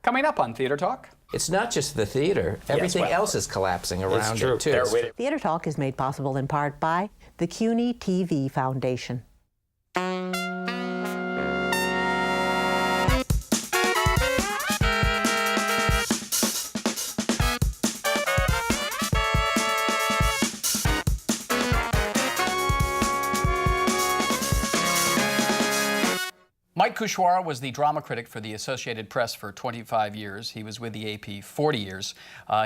Coming up on Theater Talk. It's not just the theater. Everything else is collapsing around it, too. Theater Talk is made possible in part by the CUNY TV Foundation. Mike Kuchwara was the drama critic for the Associated Press for 25 years. He was with the AP 40 years.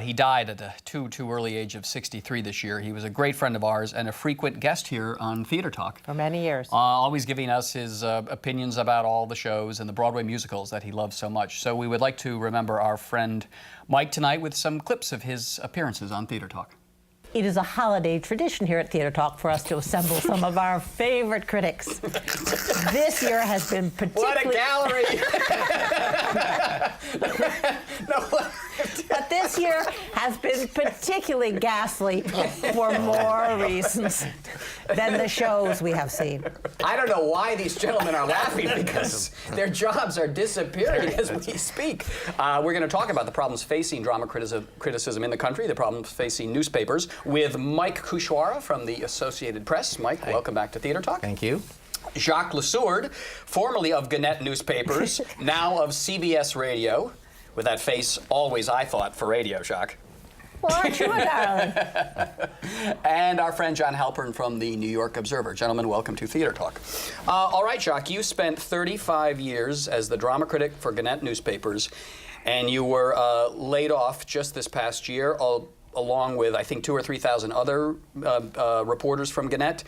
He died at a too early age of 63 this year. He was a great friend of ours and a frequent guest here on Theater Talk. For many years. Always giving us his opinions about all the shows and the Broadway musicals that he loves so much. So we would like to remember our friend Mike tonight with some clips of his appearances on Theater Talk. It is a holiday tradition here at Theater Talk for us to assemble some of our favorite critics. This year has been particularly... What a gallery! But this year has been particularly ghastly for more reasons than the shows we have seen. I don't know why these gentlemen are laughing, because their jobs are disappearing as we speak. We're going to talk about the problems facing drama criticism in the country, the problems facing newspapers, with Mike Kuchwara from the Associated Press. Mike, Hi. Welcome back to Theater Talk. Thank you. Jacques SOURD, formerly of Gannett Newspapers, now of CBS Radio, with that face always, I thought, for radio, Jacques. Well, aren't you a darling? And our friend John Halpern from the New York Observer. Gentlemen, welcome to Theater Talk. All right, Jacques, you spent 35 years as the drama critic for Gannett Newspapers, and you were laid off just this past year, along with, I think, 2,000 or 3,000 other reporters from Gannett.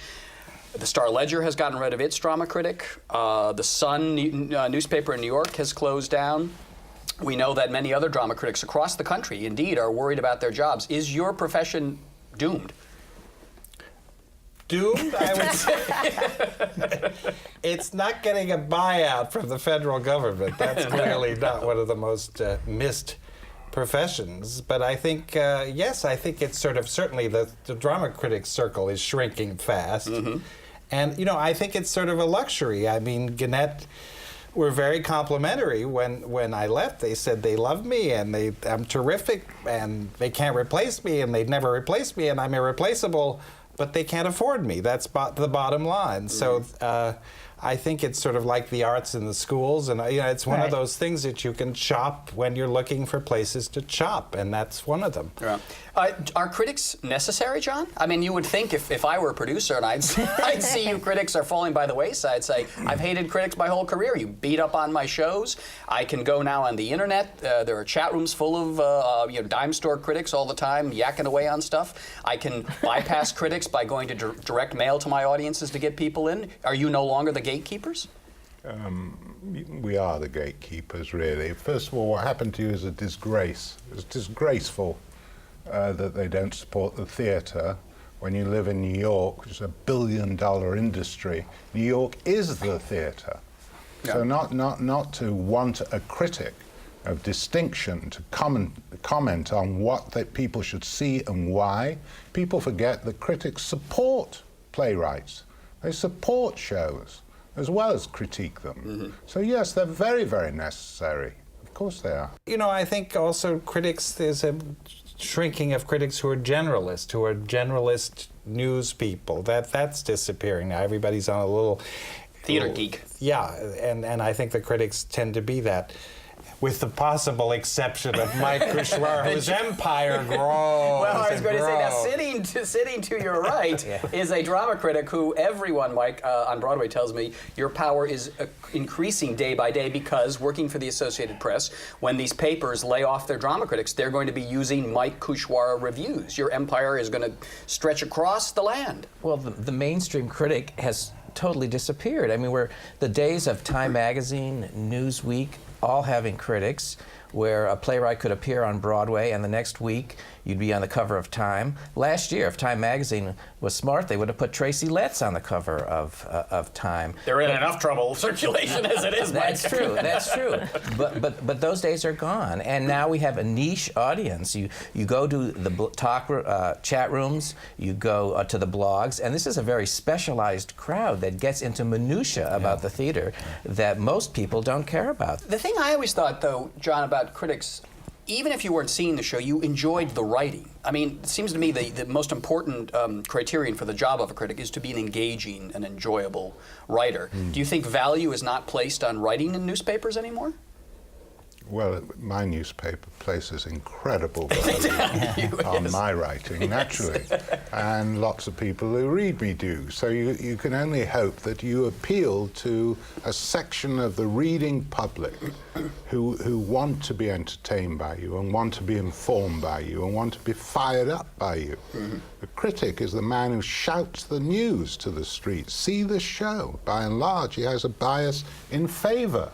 The Star-Ledger has gotten rid of its drama critic. The Sun newspaper in New York has closed down. We know that many other drama critics across the country, indeed, are worried about their jobs. Is your profession doomed? Doomed, I would say. It's not getting a buyout from the federal government. That's clearly not one of the most missed professions. But I think, yes, I think it's sort of, certainly the drama critics circle is shrinking fast. Mm-hmm. And, you know, I think it's sort of a luxury. I mean, Gannett were very complimentary when I left. They said they love me and I'm terrific and they can't replace me and they'd never replace me and I'm irreplaceable, but they can't afford me. That's the bottom line. Mm-hmm. So I think it's sort of like the arts in the schools, and you know, it's one of those things that you can chop when you're looking for places to chop, and that's one of them. Yeah. Are critics necessary, John? I mean, you would think if I were a producer and I'd see you critics are falling by the wayside, say, I've hated critics my whole career. You beat up on my shows. I can go now on the internet. There are chat rooms full of dime store critics all the time, yakking away on stuff. I can bypass critics by going to direct mail to my audiences to get people in. Are you no longer the gatekeepers? We are the gatekeepers, really. First of all, what happened to you is a disgrace. It's disgraceful that they don't support the theatre when you live in New York, which is a $1 billion industry. New York is the theatre. Yeah. So not to want a critic of distinction to comment on what people should see and why. People forget that critics support playwrights. They support shows as well as critique them. Mm-hmm. So yes, they're very, very necessary. Of course they are. You know, I think also critics, there's a shrinking of critics who are generalist news people. That's disappearing now. Everybody's on a little theater geek. Yeah, and I think the critics tend to be that, with the possible exception of Mike Kuchwara, whose empire grows. Well, I was going to say, now sitting to your right is a drama critic who everyone, Mike, on Broadway tells me your power is increasing day by day because working for the Associated Press, when these papers lay off their drama critics, they're going to be using Mike Kuchwara reviews. Your empire is going to stretch across the land. Well, the mainstream critic has totally disappeared. I mean, the days of Time Magazine, Newsweek, all having critics, where a playwright could appear on Broadway and the next week you'd be on the cover of Time. Last year, if Time Magazine was smart, they would have put Tracy Letts on the cover of Time. They're in enough trouble circulation as it is, Mike. That's true, that's true. But those days are gone, and now we have a niche audience. You go to the chat rooms, you go to the blogs, and this is a very specialized crowd that gets into minutia about the theater that most people don't care about. The thing thing I always thought, though, John, about critics, even if you weren't seeing the show, you enjoyed the writing. I mean, it seems to me the most important criterion for the job of a critic is to be an engaging and enjoyable writer. Do you think value is not placed on writing in newspapers anymore? Well, my newspaper places incredible value on my writing, naturally. And lots of people who read me do. So you can only hope that you appeal to a section of the reading public who want to be entertained by you and want to be informed by you and want to be fired up by you. The critic is the man who shouts the news to the street. See the show. By and large, he has a bias in favor.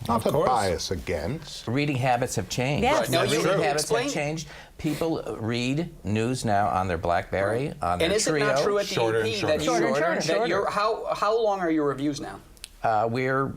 Not a bias against. Reading habits have changed. Yes. Right. No, Reading you habits explain. have changed. People read news now on their BlackBerry, on their And is it Trio. not true at the Shorter EP and shorter. that Shorter. you're how long are your reviews now? We're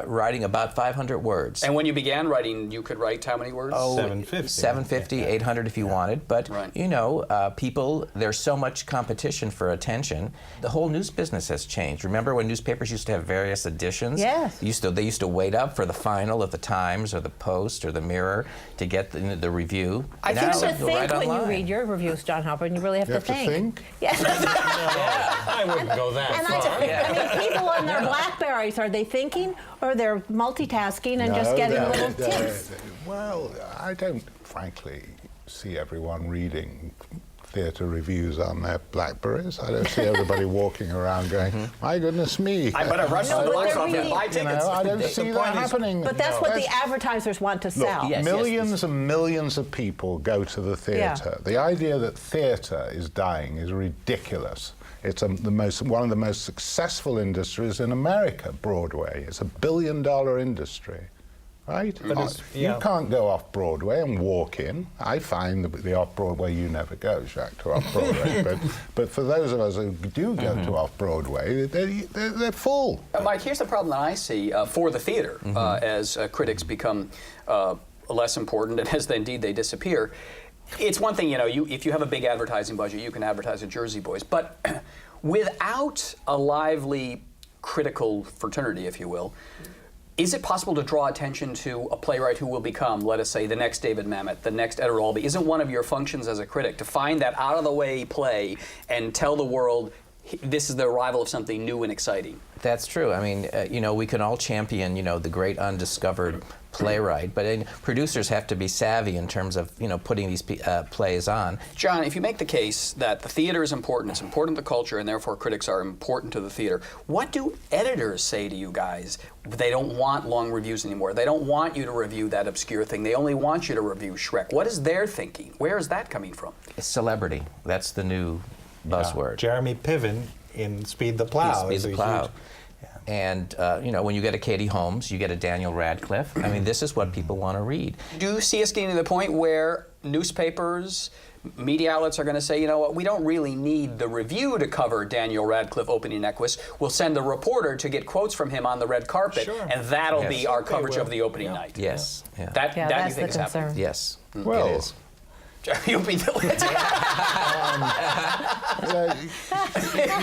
writing about 500 words. And when you began writing, you could write how many words? 750. 750, 800 if you wanted. But, Right. you know, people, there's so much competition for attention. The whole news business has changed. Remember when newspapers used to have various editions? Yes. They used to wait up for the final of the Times or the Post or the Mirror to get the review. I think Now, so. You have to you'll think write when you online. read your reviews, John Halpern. You really have You have to think? Yes. I wouldn't go that And far. I mean, people on their Blackberries, are they thinking or they're multitasking and just getting little tips? Well, I don't, frankly, see everyone reading theatre reviews on their Blackberries. I don't see everybody walking around going, my goodness me. I better rush to the but box they're office and buy reading- You tickets. know, I don't see that happening. But that's what the That's- advertisers want to Look, sell. Yes. millions and millions of people go to the theatre. The idea that theatre is dying is ridiculous. It's one of the most successful industries in America, Broadway. It's $1 billion industry, right? You can't go off Broadway and walk in. I find the off-Broadway, you never go, Jacques, to off-Broadway. but for those of us who do go to off-Broadway, they're full. Mike, here's the problem that I see for the theater as critics become less important and as indeed they disappear. It's one thing, you know, if you have a big advertising budget, you can advertise at Jersey Boys. But without a lively critical fraternity, if you will, is it possible to draw attention to a playwright who will become, let us say, the next David Mamet, the next Edward Albee? Isn't one of your functions as a critic to find that out-of-the-way play and tell the world this is the arrival of something new and exciting? That's true. I mean, you know, we can all champion, you know, the great undiscovered playwright, but producers have to be savvy in terms of, you know, putting these plays on. John, if you make the case that the theater is important, it's important to culture, and therefore critics are important to the theater, what do editors say to you guys? They don't want long reviews anymore. They don't want you to review that obscure thing. They only want you to review Shrek. What is their thinking? Where is that coming from? Celebrity. That's the new buzzword. Jeremy Piven in Speed the Plow. Speed is the a Plow. huge- And, you know, when you get a Katie Holmes, you get a Daniel Radcliffe. I mean, this is what people want to read. Do you see us getting to the point where newspapers, media outlets are going to say, you know what, we don't really need the review to cover Daniel Radcliffe opening Equus. We'll send the reporter to get quotes from him on the red carpet, Sure. and that'll be our They coverage will. of the opening Yeah. night. Yes. Yeah. That you that's think the is happening? concern. Yes. Well, it is. You'll be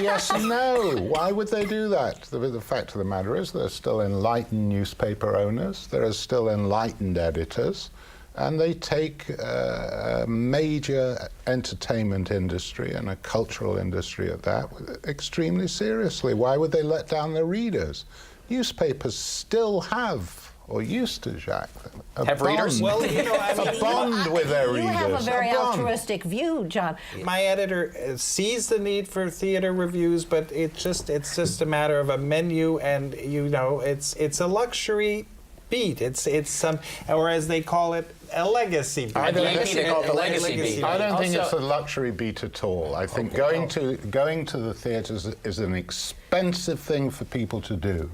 yes and no. Why would they do that? The fact of the matter is there are still enlightened newspaper owners, there are still enlightened editors, and they take a major entertainment industry and a cultural industry at that extremely seriously. Why would they let down their readers? Newspapers still have, or used to, Jacques, Have readers? Well, you know, I mean, a bond with their You readers. have a very bond. altruistic view, John. my editor sees the need for theater reviews, but it's just a matter of a menu, and you know, it's a luxury beat. It's some, or as they call it, a legacy beat. I don't Maybe think- they call it the legacy Legacy beat. beat. I don't think it's Also- a luxury beat at all. I think going to the theatres is an expensive thing for people to do.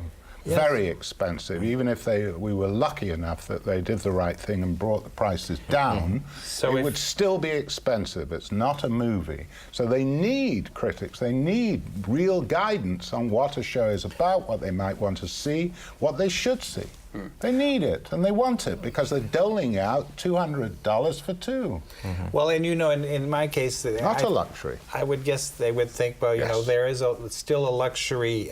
Very expensive. Even if we were lucky enough that they did the right thing and brought the prices down, So it if- would still be expensive. It's not a movie. So they need critics. They need real guidance on what a show is about, what they might want to see, what they should see. They need it, and they want it, because they're doling out $200 for two. Well, and you know, in my case, Not a luxury. I would guess they would think, well, you know, Yes. there is still a luxury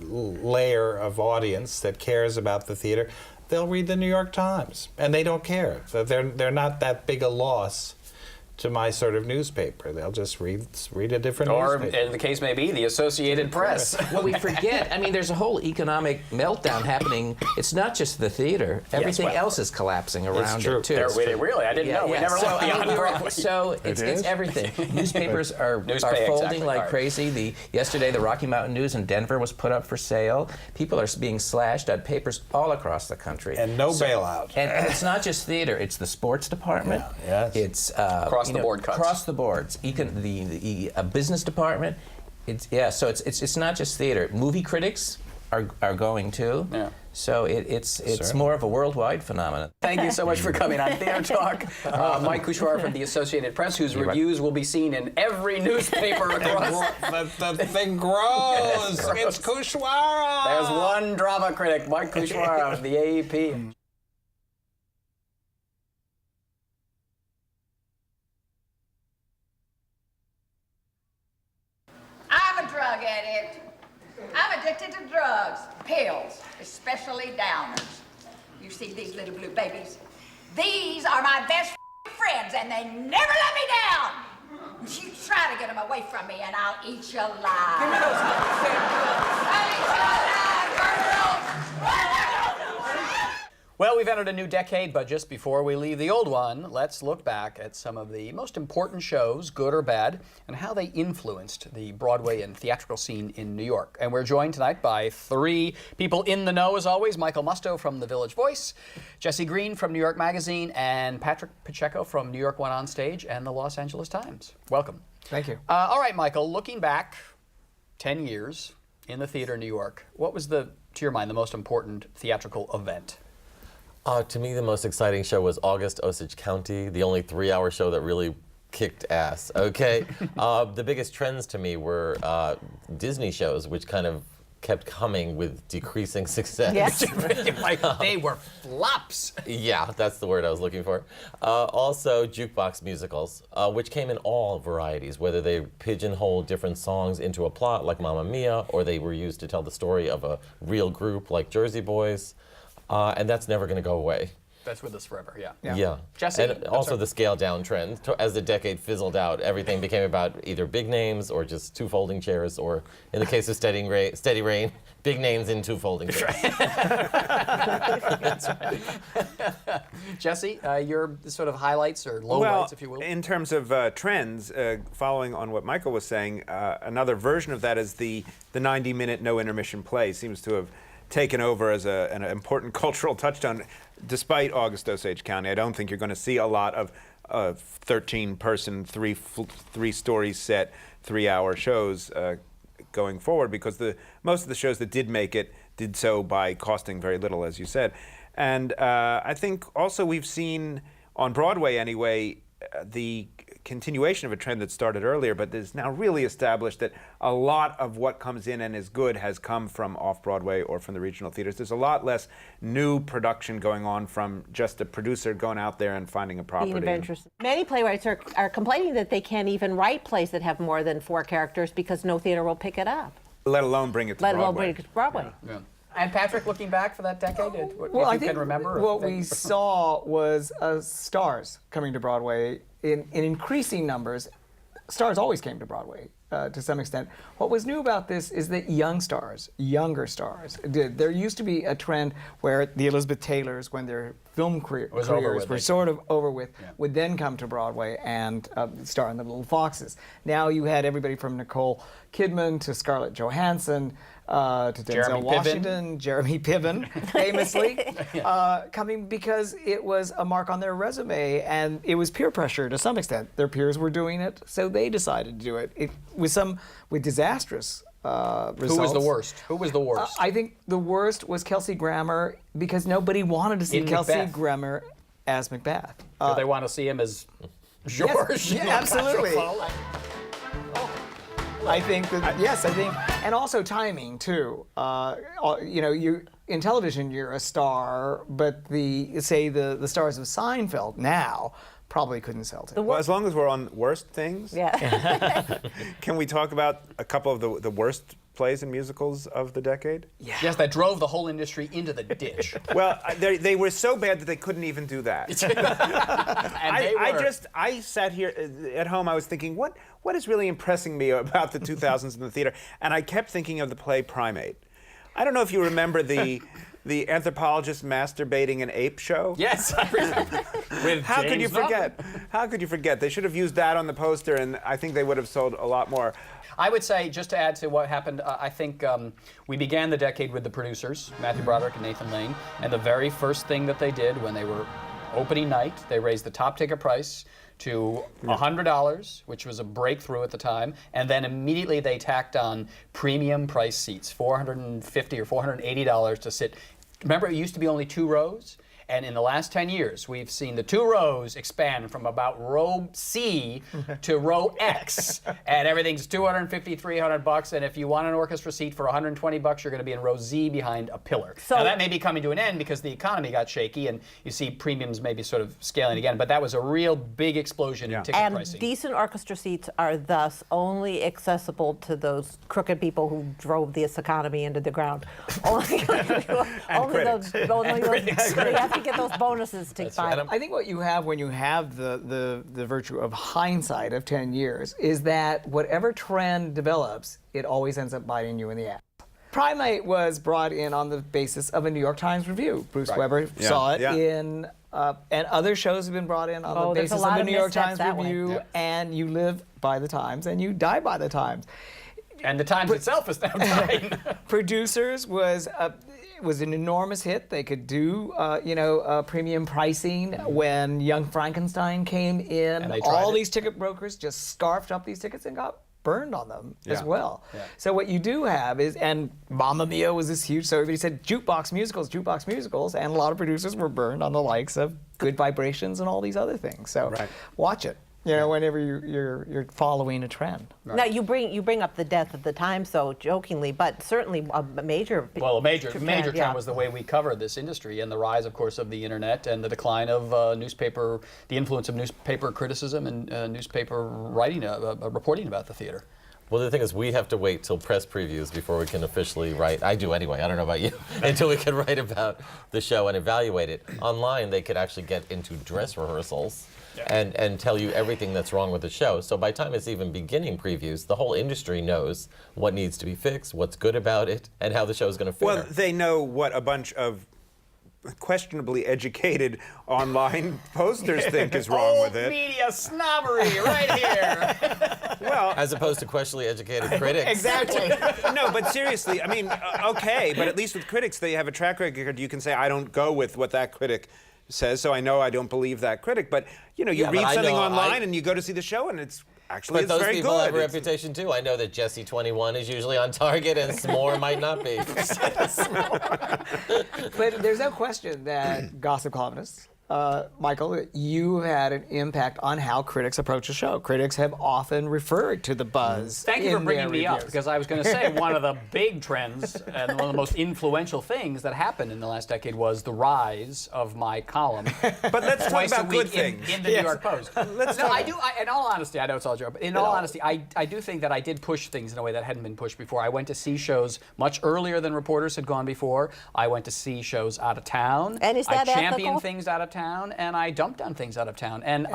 layer of audience that cares about the theater. they'll read the New York Times, and they don't care. So they're not that big a loss to my sort of newspaper. They'll just read a different Or, newspaper. in the case may be, the Associated Press. Well, we forget. I mean, there's a whole economic meltdown happening. It's not just the theater. Everything well, else is collapsing around true. it too. Really? I didn't know. We never so, looked I mean, beyond Broadway. so it's is? everything. Newspapers are folding exactly. like All right. crazy. Yesterday, the Rocky Mountain News in Denver was put up for sale. People are being slashed at papers all across the country. And no bailout. And it's not just theater. It's the sports department. Yeah, yes. It's Across the board cuts. Across the boards. The business department. So it's not just theater. Movie critics are going too. Yeah. So it's more of a worldwide phenomenon. Thank you so much for coming on Theater Talk. Mike Kuchwara from the Associated Press, whose reviews will be seen in every newspaper across. The thing grows. It grows. It's Kuchwara. There's one drama critic, Mike Kuchwara of the AAP. I'm a drug addict. I'm addicted to drugs, pills, especially downers. You see these little blue babies? These are my best friends, and they never let me down. You try to get them away from me, and I'll eat you alive. Give me those. I'll eat you alive, girls. Well, we've entered a new decade, but just before we leave the old one, let's look back at some of the most important shows, good or bad, and how they influenced the Broadway and theatrical scene in New York. And we're joined tonight by three people in the know, as always. Michael Musto from The Village Voice, Jesse Green from New York Magazine, and Patrick Pacheco from New York One On Stage and the Los Angeles Times. Welcome. Thank you. All right, Michael, looking back 10 years in the theater in New York, what was to your mind, the most important theatrical event? To me, the most exciting show was August, Osage County, the only 3-hour show that really kicked ass, okay? The biggest trends to me were Disney shows, which kind of kept coming with decreasing success. Yes. Like, they were flops. Yeah, that's the word I was looking for. Also, jukebox musicals, which came in all varieties, whether they pigeonholed different songs into a plot, like Mamma Mia, or they were used to tell the story of a real group, like Jersey Boys. And that's never going to go away. That's with us forever, yeah. Yeah. Jesse? And also the scale down trend. As the decade fizzled out, everything became about either big names or just two folding chairs, or in the case of Steady Rain, big names in two folding chairs. That's right. Jesse, your sort of highlights or lowlights, if you will. In terms of trends, following on what Michael was saying, another version of that is the 90-minute no intermission play seems to have taken over as an important cultural touchstone. Despite August Osage County, I don't think you're going to see a lot of 13-person, three-story set, 3-hour shows going forward, because most of the shows that did make it did so by costing very little, as you said. And I think also we've seen, on Broadway anyway, the continuation of a trend that started earlier, but is now really established, that a lot of what comes in and is good has come from off-Broadway or from the regional theaters. There's a lot less new production going on from just a producer going out there and finding a property. Being adventurous. Many playwrights are complaining that they can't even write plays that have more than 4 characters because no theater will pick it up. Let alone bring it to Let Broadway. alone bring it to Broadway. Yeah. And Patrick, looking back for that decade, Well, I if you think can remember? what we saw was stars coming to Broadway in increasing numbers. Stars always came to Broadway to some extent. What was new about this is that younger stars, there used to be a trend where the Elizabeth Taylors, when their film careers were sort of over with, would then come to Broadway and star in The Little Foxes. Now you had everybody from Nicole Kidman to Scarlett Johansson, to Denzel Washington, Jeremy Piven, famously, coming because it was a mark on their resume, and it was peer pressure to some extent. Their peers were doing it, so they decided to do it. It was with disastrous results. Who was the worst? Who was the worst? I think the worst was Kelsey Grammer, because nobody wanted to see Kelsey Grammer as Macbeth. Do they want to see him as George? Yes, absolutely. I think that, yes, and also timing too. In television you're a star, but the stars of Seinfeld now probably couldn't sell tickets. Well, as long as we're on worst things, Yeah. can we talk about a couple of the worst plays and musicals of the decade? Yes, that drove the whole industry into the ditch. Well, they were so bad that they couldn't even do that. I sat here at home, I was thinking, what is really impressing me about the 2000s in the theater? And I kept thinking of the play Primate. I don't know if you remember the anthropologist masturbating an ape show. Yes, I remember. With How could you James forget? How could you forget? They should have used that on the poster, and I think they would have sold a lot more. I would say, just to add to what happened, I think we began the decade with the producers, Matthew Broderick and Nathan Lane, and the very first thing that they did when they were opening night, they raised the top ticket price to $100, which was a breakthrough at the time, and then immediately they tacked on premium price seats, $450 or $480 to sit. Remember, it used to be only 2 rows? And in the last 10 years, we've seen the 2 rows expand from about row C to row X, and everything's $250, $300. And if you want an orchestra seat for $120, you're going to be in row Z behind a pillar. So, now that may be coming to an end because the economy got shaky, and you see premiums maybe sort of scaling again. But that was a real big explosion in ticket pricing. And decent orchestra seats are thus only accessible to those crooked people who drove this economy into the ground. Only those you have to get those bonuses to buy them. I think what you have when you have the virtue of hindsight of 10 years is that whatever trend develops, it always ends up biting you in the ass. Primate was brought in on the basis of a New York Times review. Bruce Weber saw it in, and other shows have been brought in on the basis of a New York Times review, and you live by the Times and you die by the Times. And the Times itself is now dying. Producers was an enormous hit. They could do, premium pricing. When Young Frankenstein came in, all these ticket brokers just scarfed up these tickets and got burned on them as well. So what you do have is, and Mamma Mia was this huge, so everybody said jukebox musicals, and a lot of producers were burned on the likes of Good Vibrations and all these other things. So watch it. Whenever you're following a trend. Now you bring up the death of the Times, so jokingly, but certainly a major. Well, a major trend was the way we covered this industry, and the rise, of course, of the internet and the decline of newspaper, the influence of newspaper criticism and newspaper writing, reporting about the theater. Well, the thing is, we have to wait till press previews before we can officially write. I do anyway. I don't know about you. Until we can write about the show and evaluate it. Online, they could actually get into dress rehearsals. And tell you everything that's wrong with the show. So by the time it's even beginning previews, the whole industry knows what needs to be fixed, what's good about it, and how the show is going to fare. Well, they know what a bunch of questionably educated online posters think is wrong with it. Media snobbery right here. Well, as opposed to questionably educated critics. Exactly. No, but seriously, I mean, okay, but at least with critics, they have a track record. You can say, I don't go with what that critic says, so I know I don't believe that critic. But you read something online and you go to see the show, and it's actually but those very people good. have a reputation too. I know that Jesse 21 is usually on target, and S'more might not be. But there's no question that gossip columnists, Michael, you had an impact on how critics approach a show. Critics have often referred to the buzz. Thank you for bringing me up, because I was going to say one of the big trends and one of the most influential things that happened in the last decade was the rise of my column. But let's talk about good things. In the New York Post. In all honesty, I know it's all a joke, but in all honesty, I do think that I did push things in a way that hadn't been pushed before. I went to see shows much earlier than reporters had gone before. I went to see shows out of town. And is that I championed ethical? things out of town, and I dumped on things out of town. And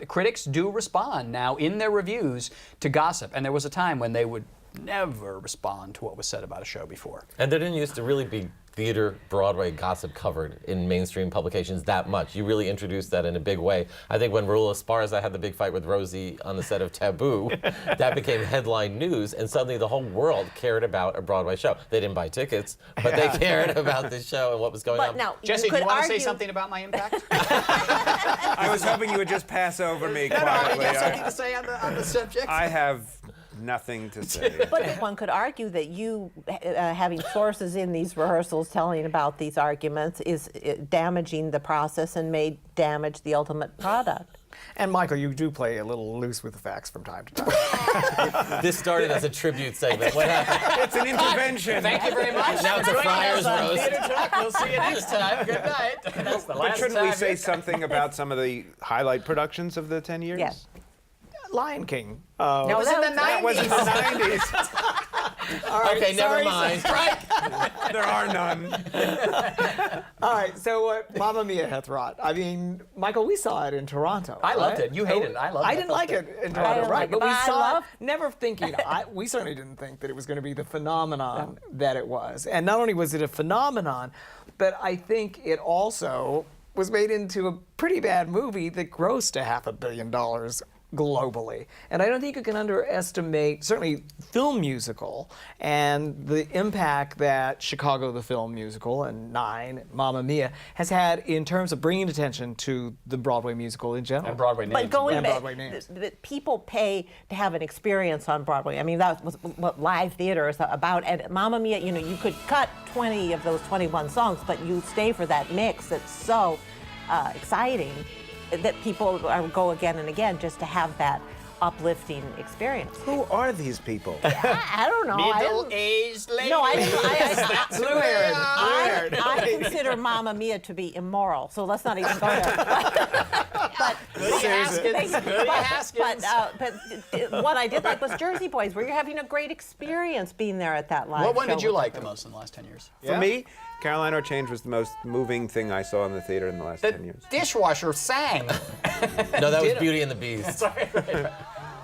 critics do respond now in their reviews to gossip. And there was a time when they would never respond to what was said about a show before. And there didn't used to really be theater, Broadway gossip covered in mainstream publications that much. You really introduced that in a big way. I think when Raul Esparza had the big fight with Rosie on the set of Taboo, that became headline news, and suddenly the whole world cared about a Broadway show. They didn't buy tickets, but they cared about the show and what was going on. Now, Jesse, do you want to say something about my impact? I was hoping you would just pass over me quietly. You have something to say on the subject? I have nothing to say. But one could argue that you having sources in these rehearsals telling about these arguments is damaging the process and may damage the ultimate product. And Michael, you do play a little loose with the facts from time to time. This started as a tribute segment. What happened? It's an intervention. Thank you very much. Now it's a Friars roast. Theater Talk. We'll see you next time. Good night. That's the But last shouldn't we time. say something about some of the highlight productions of the 10 years? Yes. Lion King. No, was in the 90s. That was in the 90s. All right, Okay, never sorry, mind. There are none. All right, so what Mamma Mia hath wrought. I mean, Michael, we saw it in Toronto. I loved right? it. You hated it. I loved it. I didn't like it in Toronto, didn't right? like it, But we but I saw loved- it, never thinking, we certainly didn't think that it was going to be the phenomenon that it was. And not only was it a phenomenon, but I think it also was made into a pretty bad movie that grossed $500 million globally. And I don't think you can underestimate, certainly, film musical and the impact that Chicago the Film Musical and Nine, Mamma Mia, has had in terms of bringing attention to the Broadway musical in general. And Broadway names. But going And back, Broadway names. people pay to have an experience on Broadway. I mean, that was what live theater is about. And Mamma Mia, you know, you could cut 20 of those 21 songs, but you stay for that mix that's so exciting that people go again and again just to have that uplifting experience. Who are these people? I don't know. I didn't- Middle-aged lady. No, I didn't. Blue-haired. I consider Mamma Mia to be immoral, so let's not even go there. But what I did like was Jersey Boys, where you're having a great experience being there at that live What one show did you with like them. the most in the last 10 years? For me, Caroline O'Change was the most moving thing I saw in the theater in the last 10 years. Dishwasher sang. No, that was Beauty and the Beast.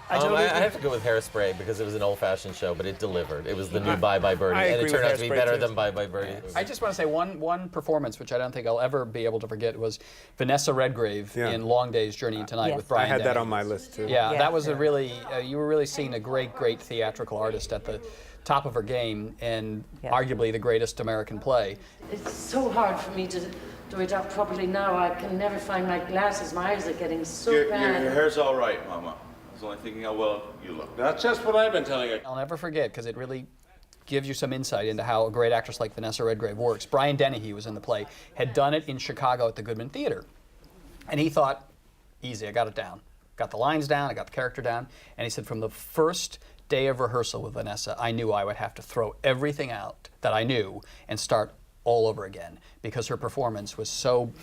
I I have to go with Hairspray because it was an old-fashioned show, but it delivered. It was the new Bye Bye Birdie, I and agree it turned with out to be Hairspray, better too. than Bye Bye Birdie. I just want to say one performance, which I don't think I'll ever be able to forget, was Vanessa Redgrave Yeah. in Long Day's Journey into Night Yes. with Brian I had that Denny. on my list, too. Yeah, Yeah. that was a really, you were really seeing a great theatrical artist at the top of her game and Yeah. arguably the greatest American play. It's so hard for me to do it up properly now. I can never find my glasses. My eyes are getting so bad. Your hair's all right, Mama. I was only thinking how well you look. That's just what I've been telling you. I'll never forget because it really gives you some insight into how a great actress like Vanessa Redgrave works. Brian Dennehy was in the play, had done it in Chicago at the Goodman Theater. And he thought, easy, I got it down. Got the lines down, I got the character down. And he said, from the first day of rehearsal with Vanessa, I knew I would have to throw everything out that I knew and start all over again because her performance was so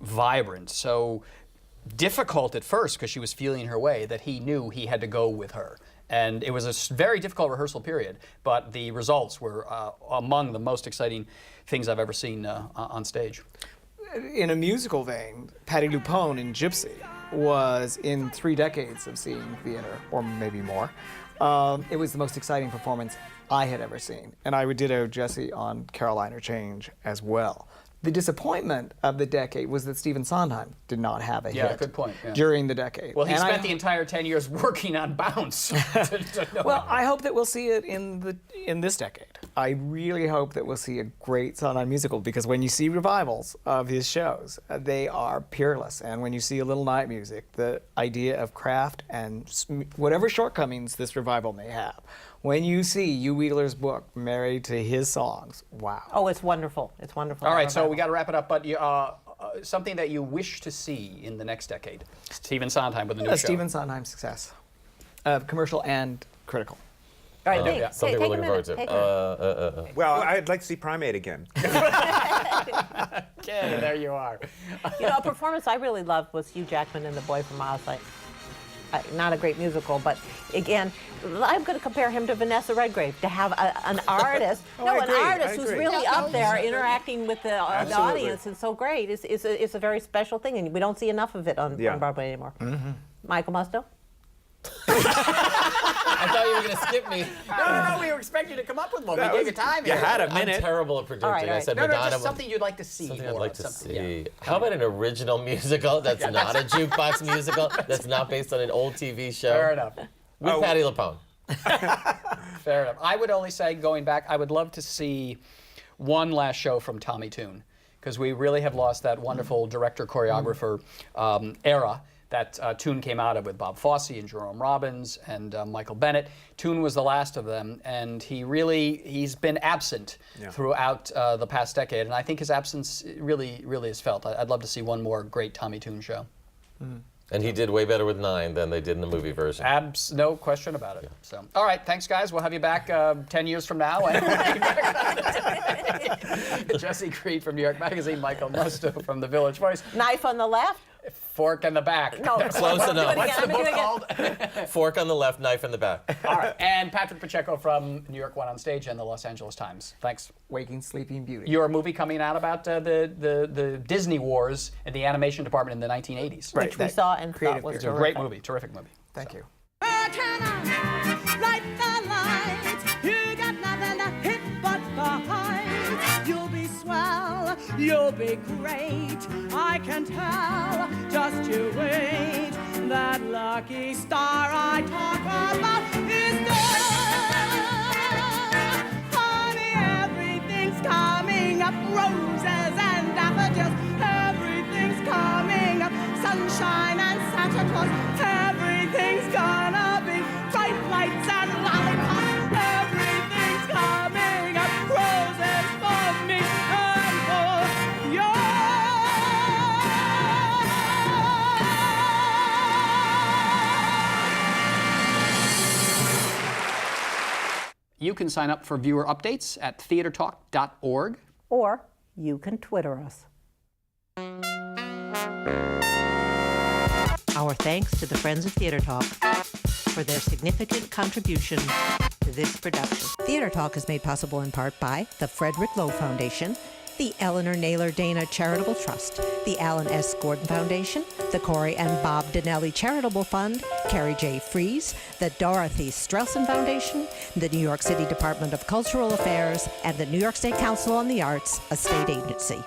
vibrant, so difficult at first because she was feeling her way that he knew he had to go with her. And it was a very difficult rehearsal period, but the results were among the most exciting things I've ever seen on stage. In a musical vein, Patti LuPone in Gypsy was in 3 decades of seeing theater, or maybe more. It was the most exciting performance I had ever seen. And I ditto Jesse on Caroline O'Change as well. The disappointment of the decade was that Stephen Sondheim did not have a hit good point, yeah. during the decade. Well, he And spent the entire 10 years working on Bounce. Well, I hope that we'll see it in this decade. I really hope that we'll see a great Sondheim musical because when you see revivals of his shows, they are peerless. And when you see a little night music, the idea of craft and whatever shortcomings this revival may have, when you see Hugh Wheeler's book married to his songs, wow. Oh, it's wonderful. It's wonderful. All right, so we got to wrap it up, but something that you wish to see in the next decade. Stephen Sondheim with a new show. Stephen Sondheim's success, commercial and critical. All right, take, Something take we're a looking forward minute. Take to. a minute. Well, I'd like to see Primate again. Okay, there you are. You know, a performance I really loved was Hugh Jackman in The Boy from Oz. Not a great musical, but again, I'm going to compare him to Vanessa Redgrave. To have an artist, I agree, I who's agree. really up there interacting with the audience and so great, it's a very special thing, and we don't see enough of it on Broadway anymore. Mm-hmm. Michael Musto? I thought you were going to skip me. No, we were expecting you to come up with one. We gave you time. You had a I'm minute. terrible at predicting. All right. I said No, Madonna. just something you'd like to see. Something I'd more like of, to something- see. yeah. How about an original musical that's not a jukebox musical, that's not based on an old TV show? Fair enough. With Patti LuPone. Fair enough. I would only say, going back, I would love to see one last show from Tommy Tune, because we really have lost that wonderful director-choreographer era that Tune came out of with Bob Fosse and Jerome Robbins and Michael Bennett. Tune was the last of them, and he's been absent throughout the past decade, and I think his absence really is felt. I'd love to see one more great Tommy Tune show. And he did way better with 9 than they did in the movie version. No question about it. So, all right, thanks, guys. We'll have you back 10 years from now. Jesse Creed from New York Magazine, Michael Musto from The Village Voice. Knife on the left? Fork in the Back. No, Close enough. What's the book doing it. called? Fork on the left, knife in the back. All right. And Patrick Pacheco from New York One on Stage and the Los Angeles Times. Thanks. Waking Sleeping Beauty. Your movie coming out about the Disney Wars in the animation department in the 1980s. Right, Which we that saw and creative thought was It's a period. great movie, terrific movie. Thank you. Light the lights. You got nothing to hit but the heights. You'll be swell. You'll be great. I can tell. Just you wait. That lucky star I talk about is there. Honey, everything's coming up. Roses and daffodils. Everything's coming up. Sunshine and Santa Claus. Everything's gonna be bright lights and lollipops. Everything's coming up. Roses for me and for you. You can sign up for viewer updates at theatertalk.org. Or you can Twitter us. Our thanks to the Friends of Theater Talk for their significant contribution to this production. Theater Talk is made possible in part by the Frederick Lowe Foundation, the Eleanor Naylor Dana Charitable Trust, the Alan S. Gordon Foundation, the Corey and Bob Donnelly Charitable Fund, Carrie J. Fries, the Dorothy Strelson Foundation, the New York City Department of Cultural Affairs, and the New York State Council on the Arts, a state agency.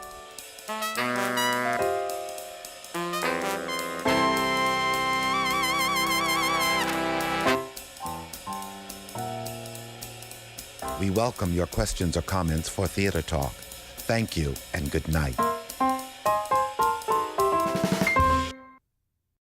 We welcome your questions or comments for Theater Talk. Thank you and good night.